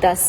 10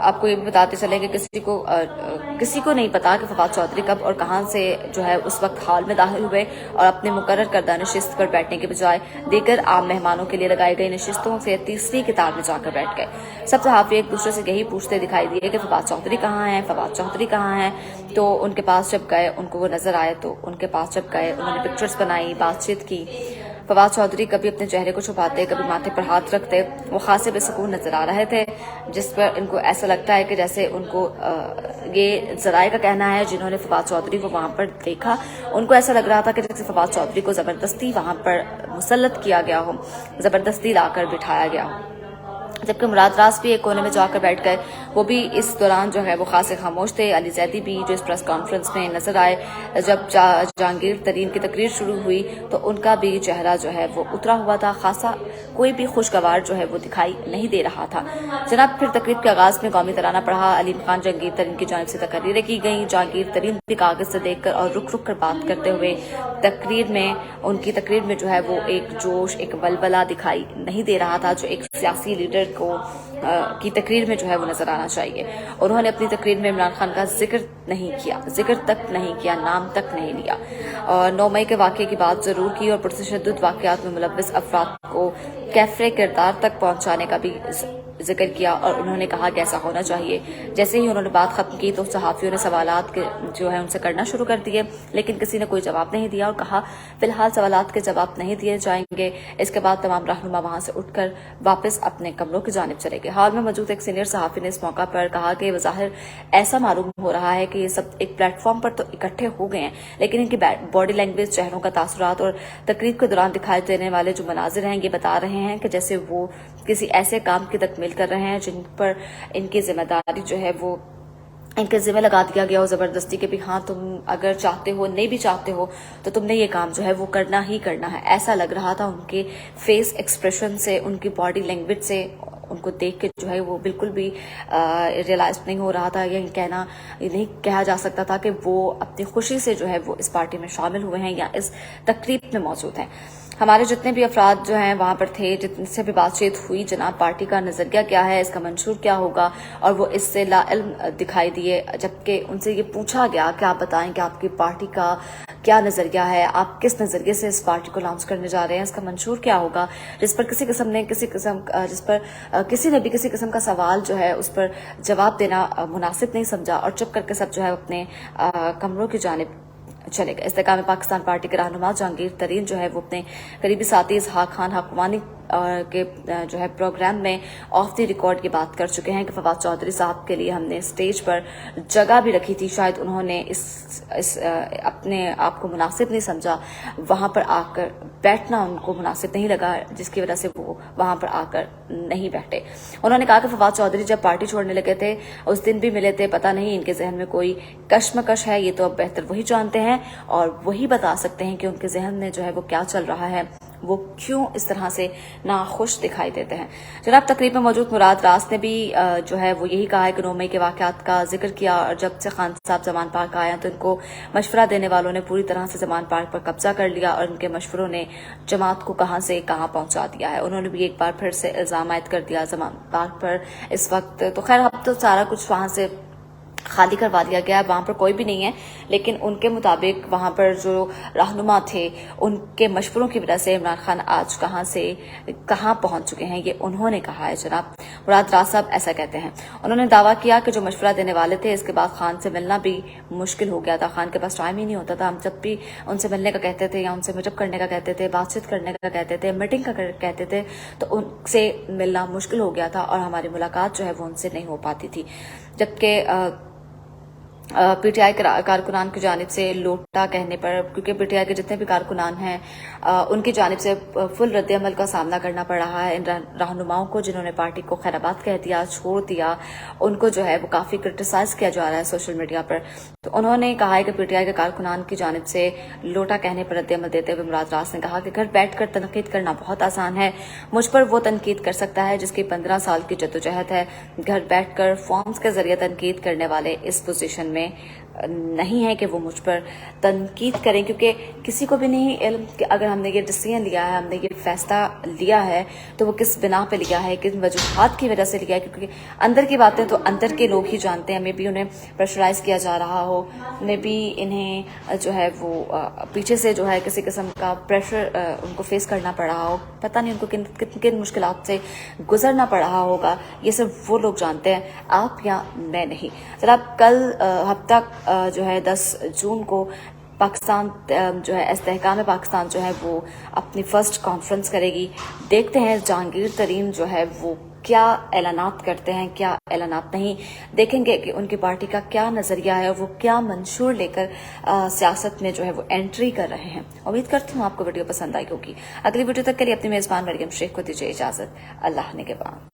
آپ کو یہ بھی بتاتے چلیں کہ کسی کو نہیں پتا کہ فواد چودھری کب اور کہاں سے جو ہے اس وقت ہال میں داخل ہوئے اور اپنے مقرر کردہ نشست پر بیٹھنے کے بجائے دیگر عام مہمانوں کے لیے لگائی گئی نشستوں سے تیسری قطار میں جا کر بیٹھ گئے. سب صحافی ایک دوسرے سے یہی پوچھتے دکھائی دیے کہ فواد چودھری کہاں ہیں, فواد چودھری کہاں ہیں. تو ان کے پاس جب گئے, ان کو وہ نظر آئے تو ان کے پاس جب گئے, انہوں نے پکچرز بنائی, بات چیت کی. فواد چودھری کبھی اپنے چہرے کو چھپاتے, کبھی ماتھے پر ہاتھ رکھتے. وہ خاصے بے سکون نظر آ رہے تھے, جس پر ان کو ایسا لگتا ہے کہ جیسے ان کو یہ ذرائع کا کہنا ہے جنہوں نے فواد چودھری کو وہاں پر دیکھا, ان کو ایسا لگ رہا تھا کہ جیسے فواد چودھری کو زبردستی وہاں پر مسلط کیا گیا ہو, زبردستی لا کر بٹھایا گیا ہو. جبکہ مراد راز بھی ایک کونے میں جا کر بیٹھ گئے. وہ بھی اس دوران جو ہے وہ خاصے خاموش تھے. علی زیدی بھی جو اس پریس کانفرنس میں نظر آئے, جب جہانگیر ترین کی تقریر شروع ہوئی تو ان کا بھی چہرہ جو ہے وہ اترا ہوا تھا, خاصا کوئی بھی خوشگوار جو ہے وہ دکھائی نہیں دے رہا تھا. جناب پھر تقریر کے آغاز میں قومی ترانہ پڑھا. علیم خان جہانگیر ترین کی جانب سے تقریریں کی گئیں. جہانگیر ترین بھی کاغذ سے دیکھ کر اور رک رک کر بات کرتے ہوئے ان کی تقریر میں جو ہے وہ ایک جوش, ایک ولولہ دکھائی نہیں دے رہا تھا جو ایک سیاسی لیڈر کی تقریر میں جو ہے وہ نظر آنا چاہیے. انہوں نے اپنی تقریر میں عمران خان کا ذکر تک نہیں کیا, نام تک نہیں لیا. اور 9 مئی کے واقعے کی بات ضرور کی اور پرتشدد واقعات میں ملوث افراد کو کیفر کردار تک پہنچانے کا بھی ذکر کیا, اور انہوں نے کہا کہ ایسا ہونا چاہیے. جیسے ہی انہوں نے بات ختم کی تو صحافیوں نے سوالات جو ہے ان سے کرنا شروع کر دیے, لیکن کسی نے کوئی جواب نہیں دیا اور کہا فی الحال سوالات کے جواب نہیں دیے جائیں گے. اس کے بعد تمام رہنما وہاں سے اٹھ کر واپس اپنے کمروں کی جانب چلے گئے. ہال میں موجود ایک سینئر صحافی نے اس موقع پر کہا کہ بظاہر ایسا معلوم ہو رہا ہے کہ یہ سب ایک پلیٹ فارم پر تو اکٹھے ہو گئے ہیں, لیکن ان کی باڈی لینگویج, چہروں کا تاثرات اور تقریر کے دوران دکھائی دینے والے جو مناظر ہیں یہ بتا رہے ہیں کہ جیسے وہ کسی ایسے کام کی تکمیل کر رہے ہیں جن پر ان کی ذمہ داری جو ہے وہ ان کے ذمہ لگا دیا گیا ہو زبردستی کے بھی. ہاں تم اگر چاہتے ہو, نہیں بھی چاہتے ہو تو تم نے یہ کام جو ہے وہ کرنا ہی کرنا ہے. ایسا لگ رہا تھا ان کے فیس ایکسپریشن سے, ان کی باڈی لینگویج سے. ان کو دیکھ کے جو ہے وہ بالکل بھی ریئلائز نہیں ہو رہا تھا, یہ نہیں کہا جا سکتا تھا کہ وہ اپنی خوشی سے جو ہے وہ اس پارٹی میں شامل ہوئے ہیں یا اس تقریب میں موجود ہیں. ہمارے جتنے بھی افراد جو ہیں وہاں پر تھے, جن سے بھی بات چیت ہوئی, جناب پارٹی کا نظریہ کیا ہے, اس کا منشور کیا ہوگا, اور وہ اس سے لا علم دکھائی دیے. جبکہ ان سے یہ پوچھا گیا کہ آپ بتائیں کہ آپ کی پارٹی کا کیا نظریہ ہے, آپ کس نظریے سے اس پارٹی کو لانچ کرنے جا رہے ہیں, اس کا منشور کیا ہوگا, جس پر کسی نے بھی کسی قسم کا سوال جو ہے اس پر جواب دینا مناسب نہیں سمجھا, اور چپ کر کے سب جو ہے اپنے کمروں کی جانب چلے گئے. استحکام پاکستان پارٹی کے رہنما جہانگیر ترین جو ہے وہ اپنے قریبی ساتھی اسحاق خان حقوانی کے جو ہے پروگرام میں آف دی ریکارڈ کی بات کر چکے ہیں کہ فواد چودھری صاحب کے لیے ہم نے اسٹیج پر جگہ بھی رکھی تھی, شاید انہوں نے اپنے آپ کو مناسب نہیں سمجھا, وہاں پر آ کر بیٹھنا ان کو مناسب نہیں لگا, جس کی وجہ سے وہ وہاں پر آ کر نہیں بیٹھے. انہوں نے کہا کہ فواد چودھری جب پارٹی چھوڑنے لگے تھے اس دن بھی ملے تھے, پتہ نہیں ان کے ذہن میں کوئی کشمکش ہے, یہ تو اب بہتر وہی جانتے ہیں اور وہی بتا سکتے ہیں کہ ان کے ذہن میں جو ہے وہ کیا چل رہا ہے, وہ کیوں اس طرح سے ناخوش دکھائی دیتے ہیں. جناب تقریب میں موجود مراد راز نے بھی جو ہے وہ یہی کہا ہے کہ 9 مئی کے واقعات کا ذکر کیا, اور جب سے خان صاحب زمان پارک آئے تو ان کو مشورہ دینے والوں نے پوری طرح سے زمان پارک پر قبضہ کر لیا, اور ان کے مشوروں نے جماعت کو کہاں سے کہاں پہنچا دیا ہے. انہوں نے بھی ایک بار پھر سے الزام عائد کر دیا زمان پارک پر اس وقت. تو خیر اب تو سارا کچھ وہاں سے خالی کروا دیا گیا ہے, وہاں پر کوئی بھی نہیں ہے, لیکن ان کے مطابق وہاں پر جو رہنما تھے ان کے مشوروں کی وجہ سے عمران خان آج کہاں سے کہاں پہنچ چکے ہیں, یہ انہوں نے کہا ہے. جناب مراد راز صاحب ایسا کہتے ہیں. انہوں نے دعویٰ کیا کہ جو مشورہ دینے والے تھے اس کے بعد خان سے ملنا بھی مشکل ہو گیا تھا, خان کے پاس ٹائم ہی نہیں ہوتا تھا. ہم جب بھی ان سے ملنے کا کہتے تھے یا ان سے میٹ اپ کرنے کا کہتے تھے, بات چیت کرنے کا کہتے تھے, میٹنگ کا کہتے تھے, تو ان سے ملنا مشکل ہو گیا تھا اور ہماری ملاقات جو ہے وہ ان سے نہیں ہو پاتی تھی. جبکہ پی ٹی آئی کے کارکنان کی جانب سے لوٹا کہنے پر, کیونکہ پی ٹی آئی کے جتنے بھی کارکنان ہیں ان کی جانب سے فل رد عمل کا سامنا کرنا پڑ رہا ہے. ان رہنماؤں کو جنہوں نے پارٹی کو خیر آباد کہہ دیا, چھوڑ دیا, ان کو جو ہے وہ کافی کرٹیسائز کیا جا رہا ہے سوشل میڈیا پر. تو انہوں نے کہا ہے کہ پی ٹی آئی کے کارکنان کی جانب سے لوٹا کہنے پر رد عمل دیتے ہوئے مراد راز نے کہا کہ گھر بیٹھ کر تنقید کرنا بہت آسان ہے, مجھ پر وہ تنقید کر سکتا ہے جس کی 15 سال کی جدوجہد ہے. گھر بیٹھ کر فارمز کے ذریعے تنقید کرنے والے اس پوزیشن میں میں نہیں ہے کہ وہ مجھ پر تنقید کریں، کیونکہ کسی کو بھی نہیں علم کہ اگر ہم نے یہ ڈیسیژن لیا ہے، ہم نے یہ فیصلہ لیا ہے تو وہ کس بنا پہ لیا ہے، کن وجوہات کی وجہ سے لیا ہے، کیونکہ اندر کی باتیں تو اندر کے لوگ ہی جانتے ہیں. میں بھی انہیں پریشرائز کیا جا رہا ہو، میں بھی انہیں جو ہے وہ پیچھے سے جو ہے کسی قسم کا پریشر ان کو فیس کرنا پڑ رہا ہو، پتہ نہیں ان کو کن مشکلات سے گزرنا پڑ رہا ہوگا، یہ سب وہ لوگ جانتے ہیں، آپ یا میں نہیں. جناب کل ہفتہ جو ہے 10 جون کو پاکستان جو ہے استحکام پاکستان جو ہے وہ اپنی فرسٹ کانفرنس کرے گی. دیکھتے ہیں جہانگیر ترین جو ہے وہ کیا اعلانات کرتے ہیں، کیا اعلانات نہیں. دیکھیں گے کہ ان کی پارٹی کا کیا نظریہ ہے، وہ کیا منشور لے کر سیاست میں جو ہے وہ انٹری کر رہے ہیں. امید کرتی ہوں آپ کو ویڈیو پسند آئی ہوگی. اگلی ویڈیو تک کے لیے اپنی میزبان مریم شیخ کو دیجیے اجازت. اللہ نگہبان.